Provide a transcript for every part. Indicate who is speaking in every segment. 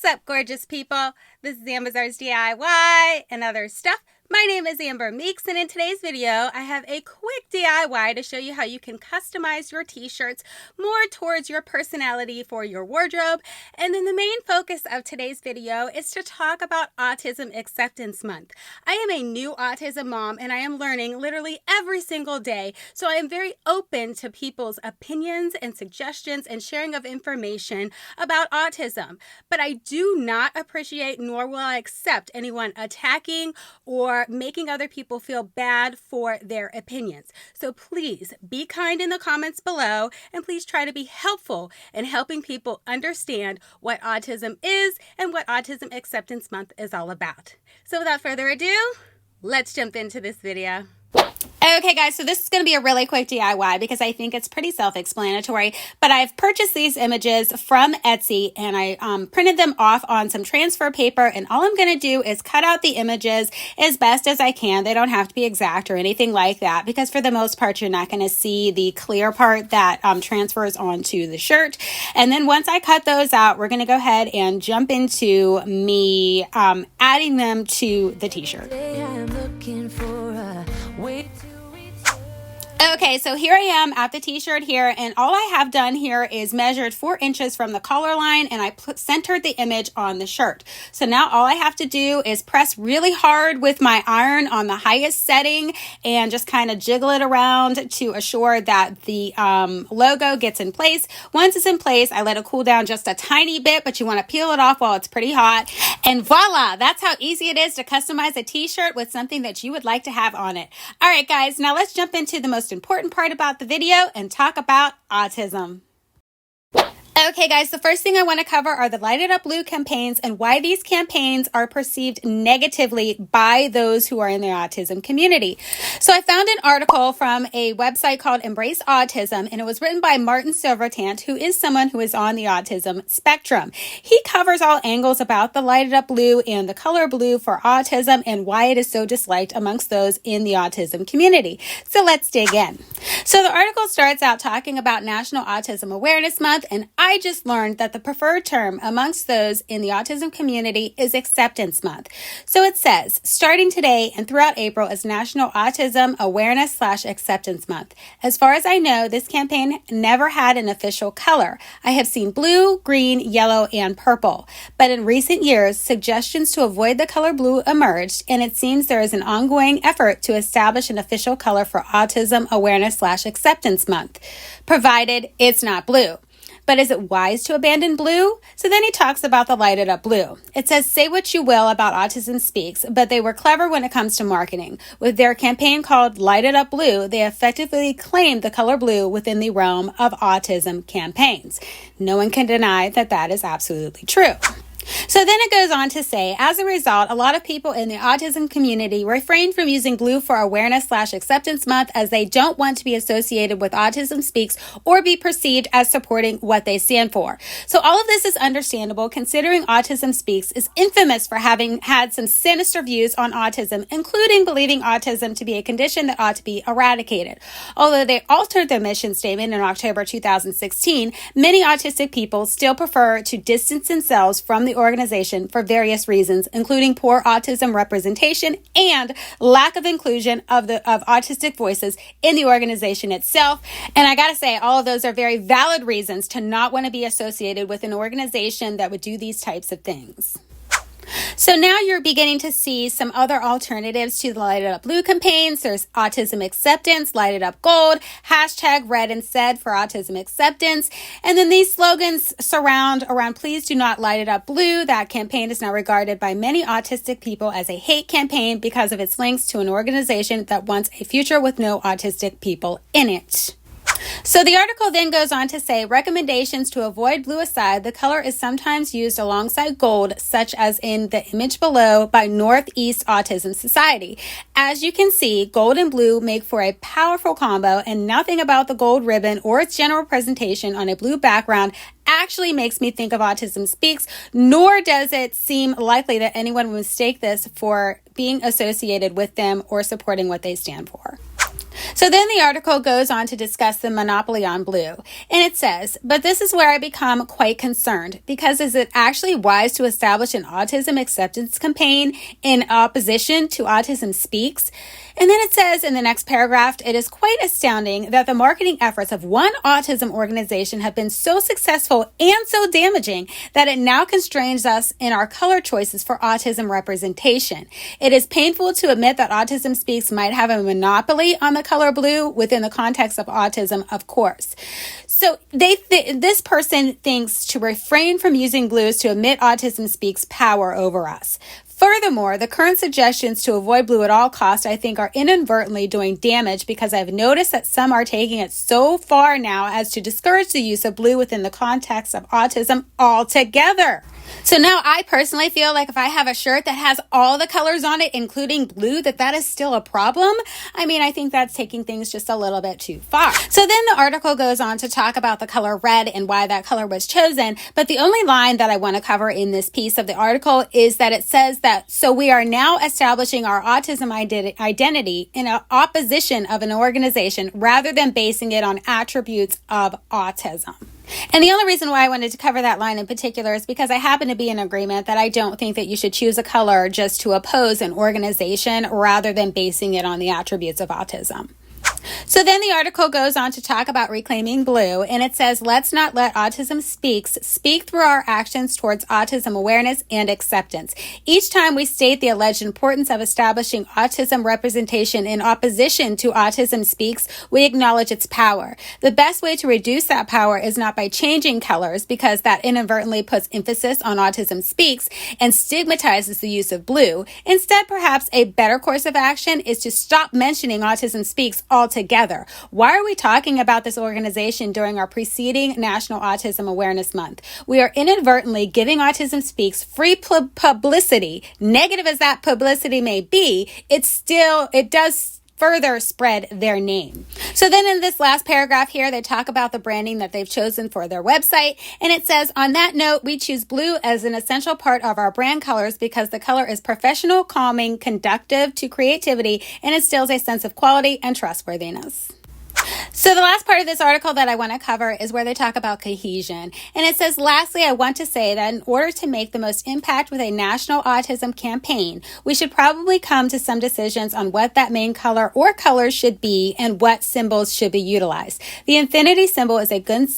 Speaker 1: up, gorgeous people? This is Amber's DIY and other stuff. My name is Amber Meeks, and in today's video, I have a quick DIY to show you how you can customize your t-shirts more towards your personality for your wardrobe. And then the main focus of today's video is to talk about Autism Acceptance Month. I am a new autism mom, and I am learning literally every single day. So I am very open to people's opinions and suggestions and sharing of information about autism. But I do not appreciate nor will I accept anyone attacking or making other people feel bad for their opinions. So please be kind in the comments below, and please try to be helpful in helping people understand what autism is and what Autism Acceptance Month is all about. So without further ado, let's jump into this video. Okay guys, so this is going to be a really quick DIY because I think it's pretty self-explanatory, but I've purchased these images from Etsy and I printed them off on some transfer paper, and all I'm going to do is cut out the images as best as I can. They don't have to be exact or anything like that because for the most part you're not going to see the clear part that transfers onto the shirt. And then once I cut those out, we're going to go ahead and jump into me adding them to the t-shirt. Okay, so here I am at the t-shirt here, and all I have done here is measured 4 inches from the collar line, and I centered the image on the shirt. So now all I have to do is press really hard with my iron on the highest setting and just kind of jiggle it around to assure that the logo gets in place. Once it's in place, I let it cool down just a tiny bit, but you want to peel it off while it's pretty hot. And voila, that's how easy it is to customize a t-shirt with something that you would like to have on it. All right, guys, now let's jump into the most important part about the video and talk about autism. Okay guys, the first thing I want to cover are the Light Up Blue campaigns and why these campaigns are perceived negatively by those who are in the autism community. So I found an article from a website called Embrace Autism, and it was written by Martin Silvertant, who is someone who is on the autism spectrum. He covers all angles about the Light Up Blue and the color blue for autism and why it is so disliked amongst those in the autism community. So let's dig in. So the article starts out talking about National Autism Awareness Month, and I just learned that the preferred term amongst those in the autism community is Acceptance Month. So it says, starting today and throughout April is National Autism Awareness / Acceptance Month. As far as I know, this campaign never had an official color. I have seen blue, green, yellow, and purple. But in recent years, suggestions to avoid the color blue emerged, and it seems there is an ongoing effort to establish an official color for Autism Awareness / Acceptance Month, provided it's not blue. But is it wise to abandon blue? So then he talks about the Light It Up Blue. It says, say what you will about Autism Speaks, but they were clever when it comes to marketing. With their campaign called Light It Up Blue, they effectively claimed the color blue within the realm of autism campaigns. No one can deny that that is absolutely true. So then it goes on to say, as a result, a lot of people in the autism community refrain from using blue for Awareness / Acceptance Month as they don't want to be associated with Autism Speaks or be perceived as supporting what they stand for. So all of this is understandable considering Autism Speaks is infamous for having had some sinister views on autism, including believing autism to be a condition that ought to be eradicated. Although they altered their mission statement in October 2016, many autistic people still prefer to distance themselves from the organization for various reasons, including poor autism representation and lack of inclusion of autistic voices in the organization itself. And I gotta say, all of those are very valid reasons to not want to be associated with an organization that would do these types of things. So now you're beginning to see some other alternatives to the Light It Up Blue campaigns. There's Autism Acceptance, Light It Up Gold, #Red and Said for Autism Acceptance. And then these slogans surround around Please Do Not Light It Up Blue. That campaign is now regarded by many autistic people as a hate campaign because of its links to an organization that wants a future with no autistic people in it. So the article then goes on to say, recommendations to avoid blue aside, the color is sometimes used alongside gold, such as in the image below by Northeast Autism Society. As you can see, gold and blue make for a powerful combo, and nothing about the gold ribbon or its general presentation on a blue background actually makes me think of Autism Speaks, nor does it seem likely that anyone would mistake this for being associated with them or supporting what they stand for. So then the article goes on to discuss the monopoly on blue. And it says, but this is where I become quite concerned, because is it actually wise to establish an autism acceptance campaign in opposition to Autism Speaks? And then it says in the next paragraph, it is quite astounding that the marketing efforts of one autism organization have been so successful and so damaging that it now constrains us in our color choices for autism representation. It is painful to admit that Autism Speaks might have a monopoly on the color blue within the context of autism, of course. So this person thinks to refrain from using blues to admit Autism Speaks power over us. Furthermore, the current suggestions to avoid blue at all costs, I think, are inadvertently doing damage, because I've noticed that some are taking it so far now as to discourage the use of blue within the context of autism altogether. So now I personally feel like if I have a shirt that has all the colors on it, including blue, that is still a problem. I mean, I think that's taking things just a little bit too far. So then the article goes on to talk about the color red and why that color was chosen. But the only line that I want to cover in this piece of the article is that it says that, so we are now establishing our autism identity in opposition of an organization rather than basing it on attributes of autism. And the only reason why I wanted to cover that line in particular is because I happen to be in agreement that I don't think that you should choose a color just to oppose an organization rather than basing it on the attributes of autism. So then the article goes on to talk about reclaiming blue, and it says, let's not let Autism Speaks speak through our actions towards autism awareness and acceptance. Each time we state the alleged importance of establishing autism representation in opposition to Autism Speaks, we acknowledge its power. The best way to reduce that power is not by changing colors, because that inadvertently puts emphasis on Autism Speaks and stigmatizes the use of blue. Instead, perhaps a better course of action is to stop mentioning Autism Speaks altogether. Why are we talking about this organization during our preceding National Autism Awareness Month? We are inadvertently giving Autism Speaks free publicity. Negative as that publicity may be, it does further spread their name. So then in this last paragraph here, they talk about the branding that they've chosen for their website. And it says, on that note, we choose blue as an essential part of our brand colors because the color is professional, calming, conducive to creativity, and instills a sense of quality and trustworthiness. So the last part of this article that I want to cover is where they talk about cohesion. And it says, lastly, I want to say that in order to make the most impact with a national autism campaign, we should probably come to some decisions on what that main color or colors should be and what symbols should be utilized. The infinity symbol is a good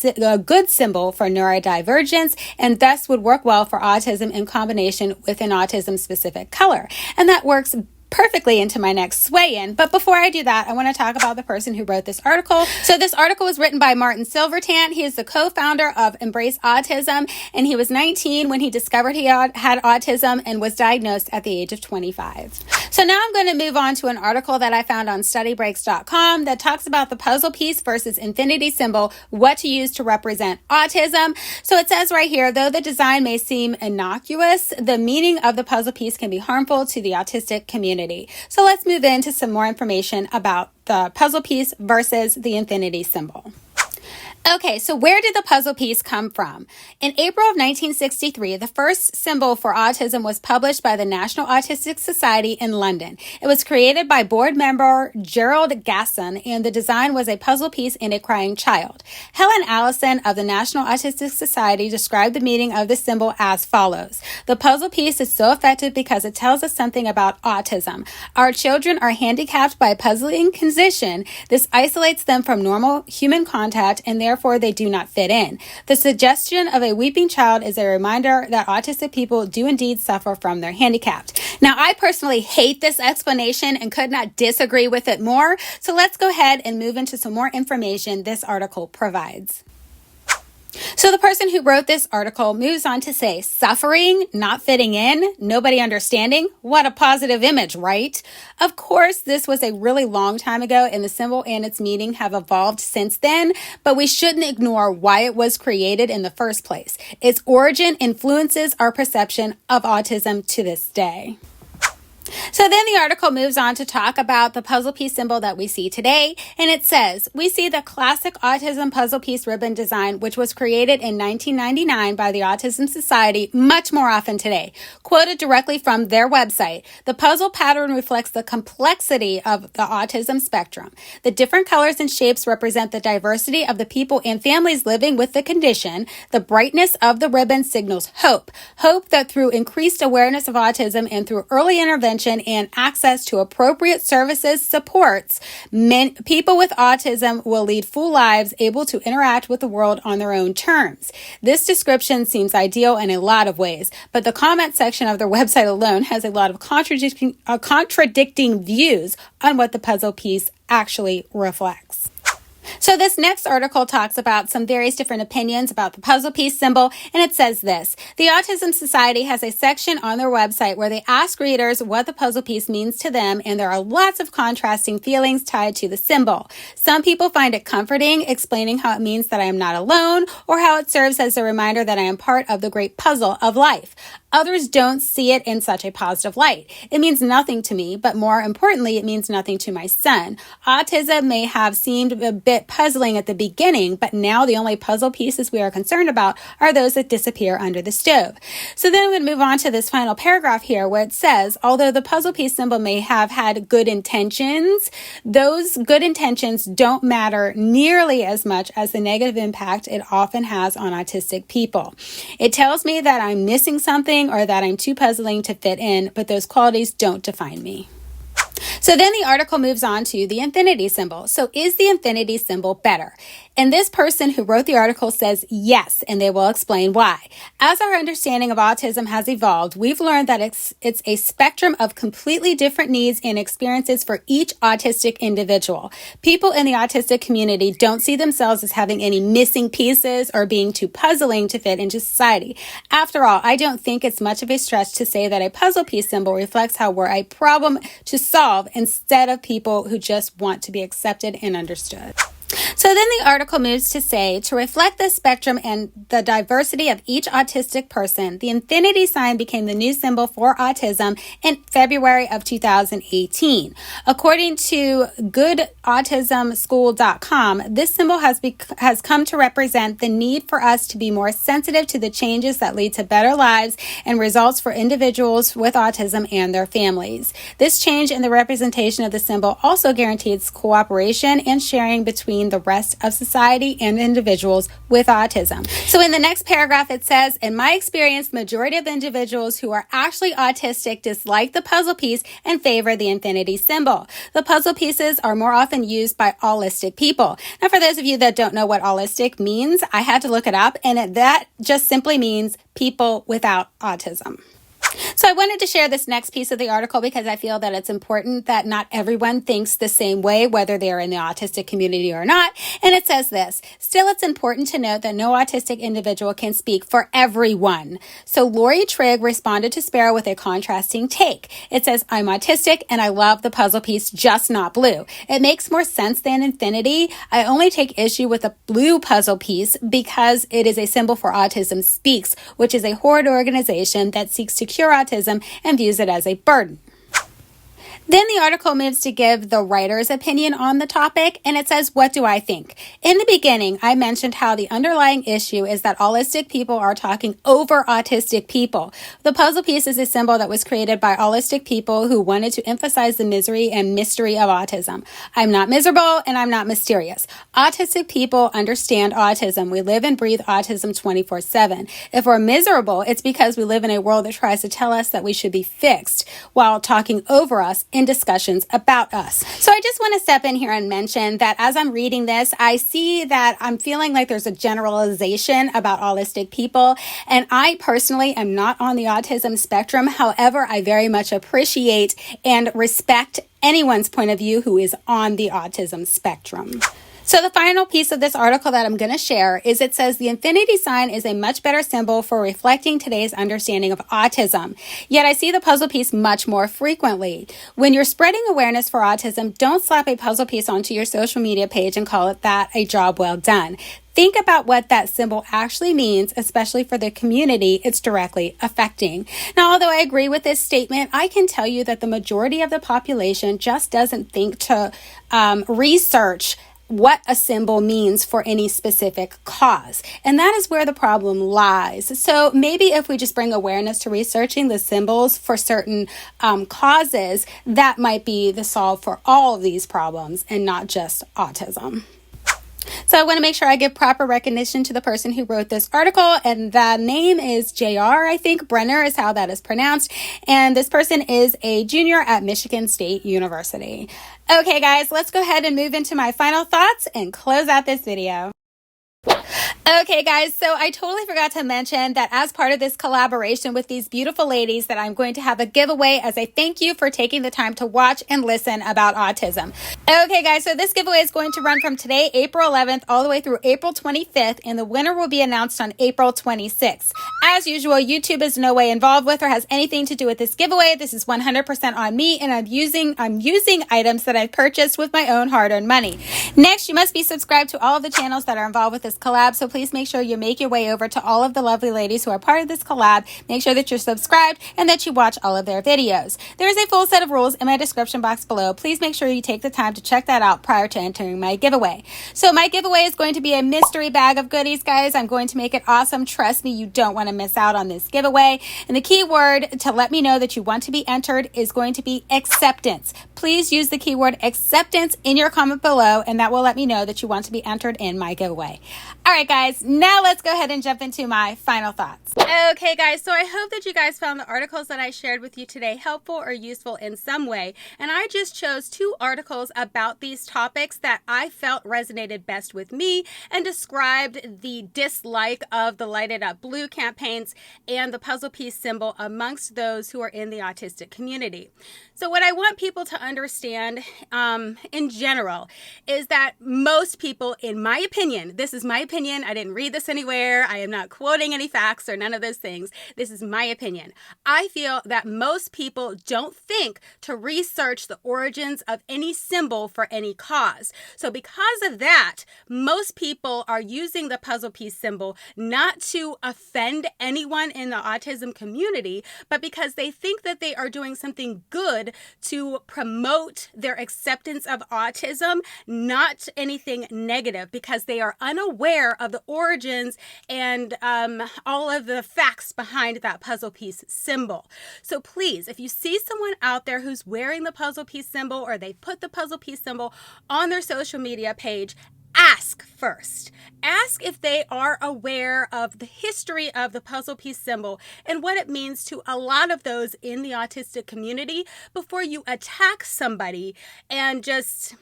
Speaker 1: symbol for neurodivergence and thus would work well for autism in combination with an autism-specific color. And that works perfectly into my next sway-in. But before I do that, I want to talk about the person who wrote this article. So this article was written by Martin Silvertant. He is the co-founder of Embrace Autism, and he was 19 when he discovered he had autism and was diagnosed at the age of 25. So now I'm going to move on to an article that I found on studybreaks.com that talks about the puzzle piece versus infinity symbol, what to use to represent autism. So it says right here, though the design may seem innocuous, the meaning of the puzzle piece can be harmful to the autistic community. So let's move into some more information about the puzzle piece versus the infinity symbol. Okay, so where did the puzzle piece come from? In April of 1963, the first symbol for autism was published by the National Autistic Society in London. It was created by board member Gerald Gasson, and the design was a puzzle piece and a crying child. Helen Allison of the National Autistic Society described the meaning of the symbol as follows. The puzzle piece is so effective because it tells us something about autism. Our children are handicapped by a puzzling condition. This isolates them from normal human contact and therefore they do not fit in. The suggestion of a weeping child is a reminder that autistic people do indeed suffer from their handicap. Now, I personally hate this explanation and could not disagree with it more. So let's go ahead and move into some more information this article provides. So the person who wrote this article moves on to say, suffering, not fitting in, nobody understanding. What a positive image, right? Of course, this was a really long time ago and the symbol and its meaning have evolved since then, but we shouldn't ignore why it was created in the first place. Its origin influences our perception of autism to this day. So then the article moves on to talk about the puzzle piece symbol that we see today. And it says, we see the classic autism puzzle piece ribbon design, which was created in 1999 by the Autism Society, much more often today. Quoted directly from their website, the puzzle pattern reflects the complexity of the autism spectrum. The different colors and shapes represent the diversity of the people and families living with the condition. The brightness of the ribbon signals hope. Hope that through increased awareness of autism and through early intervention and access to appropriate services supports, people with autism will lead full lives able to interact with the world on their own terms. This description seems ideal in a lot of ways, but the comment section of their website alone has a lot of contradicting views on what the puzzle piece actually reflects. So this next article talks about some various different opinions about the puzzle piece symbol, and it says this: the Autism Society has a section on their website where they ask readers what the puzzle piece means to them, and there are lots of contrasting feelings tied to the symbol. Some people find it comforting, explaining how it means that I am not alone, or how it serves as a reminder that I am part of the great puzzle of life. Others don't see it in such a positive light. It means nothing to me, but more importantly, it means nothing to my son. Autism may have seemed a bit puzzling at the beginning, but now the only puzzle pieces we are concerned about are those that disappear under the stove. So then I'm going to move on to this final paragraph here where it says, although the puzzle piece symbol may have had good intentions, those good intentions don't matter nearly as much as the negative impact it often has on autistic people. It tells me that I'm missing something or that I'm too puzzling to fit in, but those qualities don't define me. So then the article moves on to the infinity symbol. So is the infinity symbol better? And this person who wrote the article says yes, and they will explain why. As our understanding of autism has evolved, we've learned that it's a spectrum of completely different needs and experiences for each autistic individual. People in the autistic community don't see themselves as having any missing pieces or being too puzzling to fit into society. After all, I don't think it's much of a stretch to say that a puzzle piece symbol reflects how we're a problem to solve instead of people who just want to be accepted and understood. So then the article moves to say, to reflect the spectrum and the diversity of each autistic person, the infinity sign became the new symbol for autism in February of 2018. According to goodautismschool.com, this symbol has come to represent the need for us to be more sensitive to the changes that lead to better lives and results for individuals with autism and their families. This change in the representation of the symbol also guarantees cooperation and sharing between the rest of society and individuals with autism. So in the next paragraph, it says, in my experience, the majority of individuals who are actually autistic dislike the puzzle piece and favor the infinity symbol. The puzzle pieces are more often used by allistic people. Now, for those of you that don't know what allistic means, I had to look it up, and that just simply means people without autism. So I wanted to share this next piece of the article because I feel that it's important that not everyone thinks the same way, whether they are in the autistic community or not. And it says this: still, it's important to note that no autistic individual can speak for everyone. So Lori Trigg responded to Sparrow with a contrasting take. It says, I'm autistic and I love the puzzle piece, just not blue. It makes more sense than infinity. I only take issue with the blue puzzle piece because it is a symbol for Autism Speaks, which is a horrid organization that seeks to cure autism and views it as a burden. Then the article moves to give the writer's opinion on the topic, and it says, what do I think? In the beginning, I mentioned how the underlying issue is that allistic people are talking over autistic people. The puzzle piece is a symbol that was created by allistic people who wanted to emphasize the misery and mystery of autism. I'm not miserable and I'm not mysterious. Autistic people understand autism. We live and breathe autism 24/7. If we're miserable, it's because we live in a world that tries to tell us that we should be fixed while talking over us in discussions about us. So I just want to step in here and mention that as I'm reading this, I see that I'm feeling like there's a generalization about allistic people, and I personally am not on the autism spectrum. However, I very much appreciate and respect anyone's point of view who is on the autism spectrum. So the final piece of this article that I'm going to share is it says the infinity sign is a much better symbol for reflecting today's understanding of autism. Yet I see the puzzle piece much more frequently. When you're spreading awareness for autism, don't slap a puzzle piece onto your social media page and call it that a job well done. think about what that symbol actually means, especially for the community it's directly affecting. Now, although I agree with this statement, I can tell you that the majority of the population just doesn't think to research what a symbol means for any specific cause. And that is where the problem lies. So maybe if we just bring awareness to researching the symbols for certain causes, that might be the solve for all of these problems and not just autism. So I want to make sure I give proper recognition to the person who wrote this article, and the name is JR, I think. Brenner is how that is pronounced. And this person is a junior at Michigan State University. Okay, guys, let's go ahead and move into my final thoughts and close out this video. Okay, guys, so I totally forgot to mention that as part of this collaboration with these beautiful ladies that I'm going to have a giveaway as a thank you for taking the time to watch and listen about autism. Okay, guys, so this giveaway is going to run from today, April 11th, all the way through April 25th, and the winner will be announced on April 26th. As usual, YouTube is no way involved with or has anything to do with this giveaway. This is 100% on me, and I'm using items that I've purchased with my own hard-earned money. Next, you must be subscribed to all of the channels that are involved with this collab, so please make sure you make your way over to all of the lovely ladies who are part of this collab. Make sure that you're subscribed and that you watch all of their videos. There is a full set of rules in my description box below. Please make sure you take the time to check that out prior to entering my giveaway. So my giveaway is going to be a mystery bag of goodies, guys. I'm going to make it awesome. Trust me, you don't want to miss out on this giveaway. And the key word to let me know that you want to be entered is going to be acceptance. Please use the keyword acceptance in your comment below, and that will let me know that you want to be entered in my giveaway. All right, guys, now let's go ahead and jump into my final thoughts. Okay, guys, so I hope that you guys found the articles that I shared with you today helpful or useful in some way. And I just chose 2 articles about these topics that I felt resonated best with me and described the dislike of the lighted up blue campaigns and the puzzle piece symbol amongst those who are in the autistic community. So what I want people to understand in general is that most people, in my opinion, this is my opinion, I didn't read this anywhere, I am not quoting any facts or none of those things, this is my opinion. I feel that most people don't think to research the origins of any symbol for any cause. So because of that, most people are using the puzzle piece symbol not to offend anyone in the autism community, but because they think that they are doing something good to promote their acceptance of autism, not anything negative, because they are unaware of the origins and all of the facts behind that puzzle piece symbol. So please, if you see someone out there who's wearing the puzzle piece symbol or they put the puzzle piece symbol on their social media page, ask first. Ask if they are aware of the history of the puzzle piece symbol and what it means to a lot of those in the autistic community before you attack somebody and just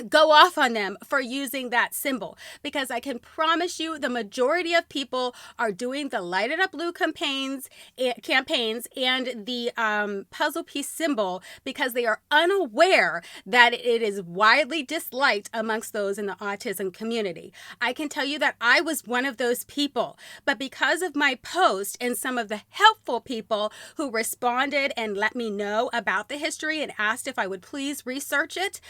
Speaker 1: go off on them for using that symbol, because I can promise you the majority of people are doing the lighted up blue campaigns and the puzzle piece symbol because they are unaware that it is widely disliked amongst those in the autism community. I can tell you that I was one of those people, but because of my post and some of the helpful people who responded and let me know about the history and asked if I would please research it,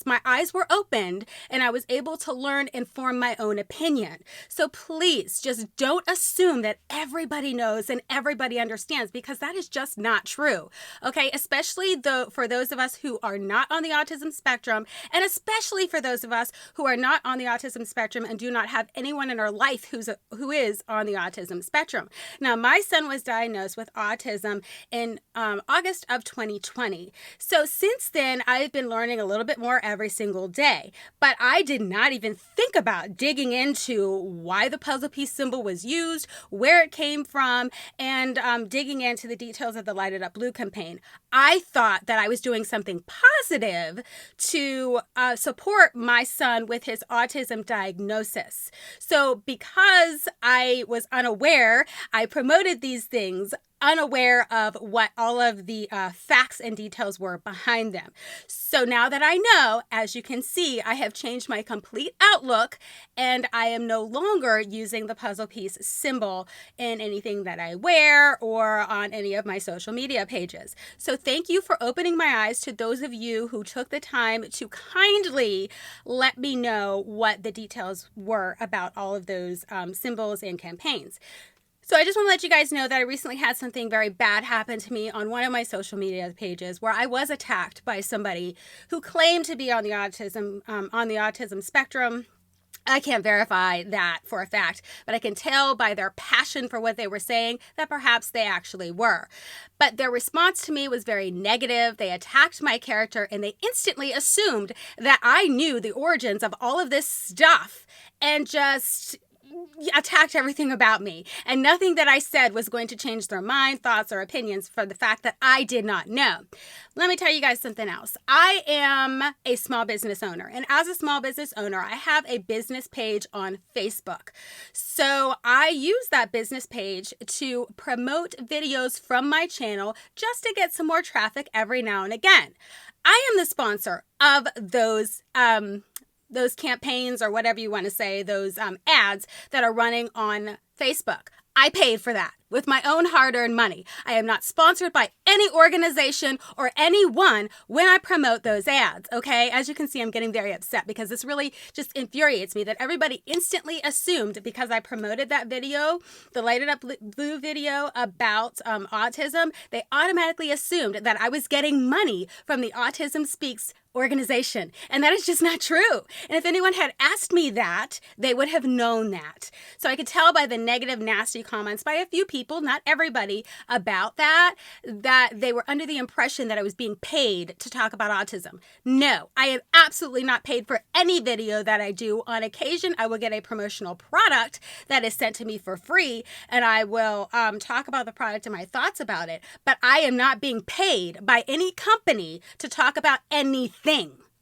Speaker 1: my eyes were opened and I was able to learn and form my own opinion. So please just don't assume that everybody knows and everybody understands, because that is just not true. Okay, especially for those of us who are not on the autism spectrum, and especially for those of us who are not on the autism spectrum and do not have anyone in our life who is on the autism spectrum. Now, my son was diagnosed with autism in August of 2020. So since then, I've been learning a little bit more every single day, but I did not even think about digging into why the puzzle piece symbol was used, where it came from, and digging into the details of the lighted up blue campaign. I thought that I was doing something positive to support my son with his autism diagnosis. So because I was unaware, I promoted these things unaware of what all of the facts and details were behind them. So now that I know, as you can see, I have changed my complete outlook, and I am no longer using the puzzle piece symbol in anything that I wear or on any of my social media pages. So thank you for opening my eyes to those of you who took the time to kindly let me know what the details were about all of those symbols and campaigns. So I just want to let you guys know that I recently had something very bad happen to me on one of my social media pages, where I was attacked by somebody who claimed to be on the autism spectrum. I can't verify that for a fact, but I can tell by their passion for what they were saying that perhaps they actually were. But their response to me was very negative. They attacked my character, and they instantly assumed that I knew the origins of all of this stuff and just attacked everything about me, and nothing that I said was going to change their mind, thoughts, or opinions for the fact that I did not know. Let me tell you guys something else. I am a small business owner, and as a small business owner, I have a business page on Facebook. So I use that business page to promote videos from my channel just to get some more traffic every now and again. I am the sponsor of those campaigns, or whatever you want to say, those ads that are running on Facebook. I paid for that with my own hard-earned money. I am not sponsored by any organization or anyone when I promote those ads, okay? As you can see, I'm getting very upset because this really just infuriates me that everybody instantly assumed, because I promoted that video, the Lighted Up Blue video about autism, they automatically assumed that I was getting money from the Autism Speaks organization. And that is just not true. And if anyone had asked me that, they would have known that. So I could tell by the negative, nasty comments by a few people, not everybody, about that they were under the impression that I was being paid to talk about autism. No, I am absolutely not paid for any video that I do. On occasion, I will get a promotional product that is sent to me for free, and I will talk about the product and my thoughts about it. But I am not being paid by any company to talk about anything.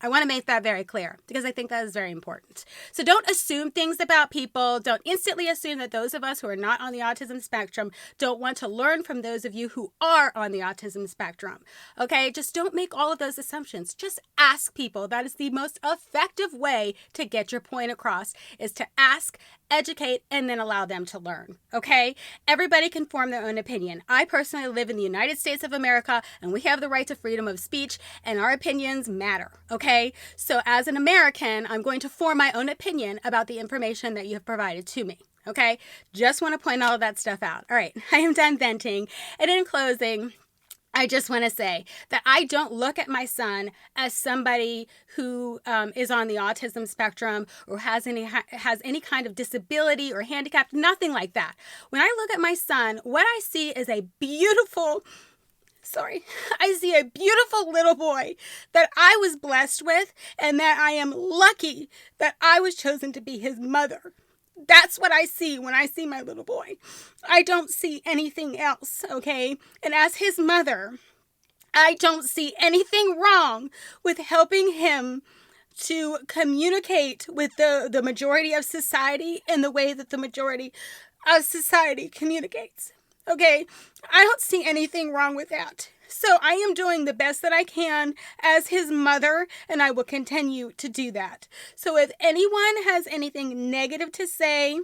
Speaker 1: I want to make that very clear because I think that is very important. So don't assume things about people. Don't instantly assume that those of us who are not on the autism spectrum don't want to learn from those of you who are on the autism spectrum. Okay? Just don't make all of those assumptions. Just ask people. That is the most effective way to get your point across, is to ask, educate, and then allow them to learn. Okay? Everybody can form their own opinion. I personally live in the United States of America, and we have the right to freedom of speech, and our opinions matter. Okay? So as an American, I'm going to form my own opinion about the information that you have provided to me. Okay? Just want to point all of that stuff out. All right. I am done venting. And in closing, I just want to say that I don't look at my son as somebody who is on the autism spectrum or has any kind of disability or handicap, nothing like that. When I look at my son, what I see is I see a beautiful little boy that I was blessed with, and that I am lucky that I was chosen to be his mother. That's what I see when I see my little boy. I don't see anything else, okay? And as his mother, I don't see anything wrong with helping him to communicate with the majority of society in the way that the majority of society communicates, okay? I don't see anything wrong with that. So I am doing the best that I can as his mother, and I will continue to do that. So if anyone has anything negative to say,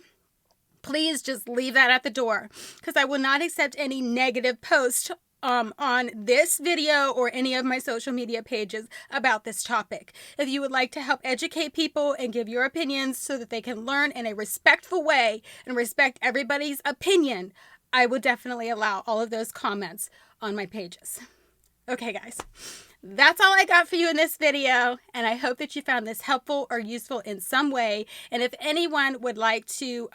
Speaker 1: please just leave that at the door, because I will not accept any negative post on this video or any of my social media pages about this topic. If you would like to help educate people and give your opinions so that they can learn in a respectful way and respect everybody's opinion, I will definitely allow all of those comments on my pages. Okay, guys, that's all I got for you in this video, and I hope that you found this helpful or useful in some way. And if anyone would like to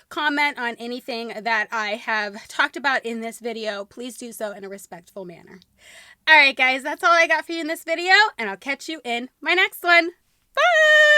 Speaker 1: comment on anything that I have talked about in this video, please do so in a respectful manner. All right, guys, that's all I got for you in this video, and I'll catch you in my next one. Bye!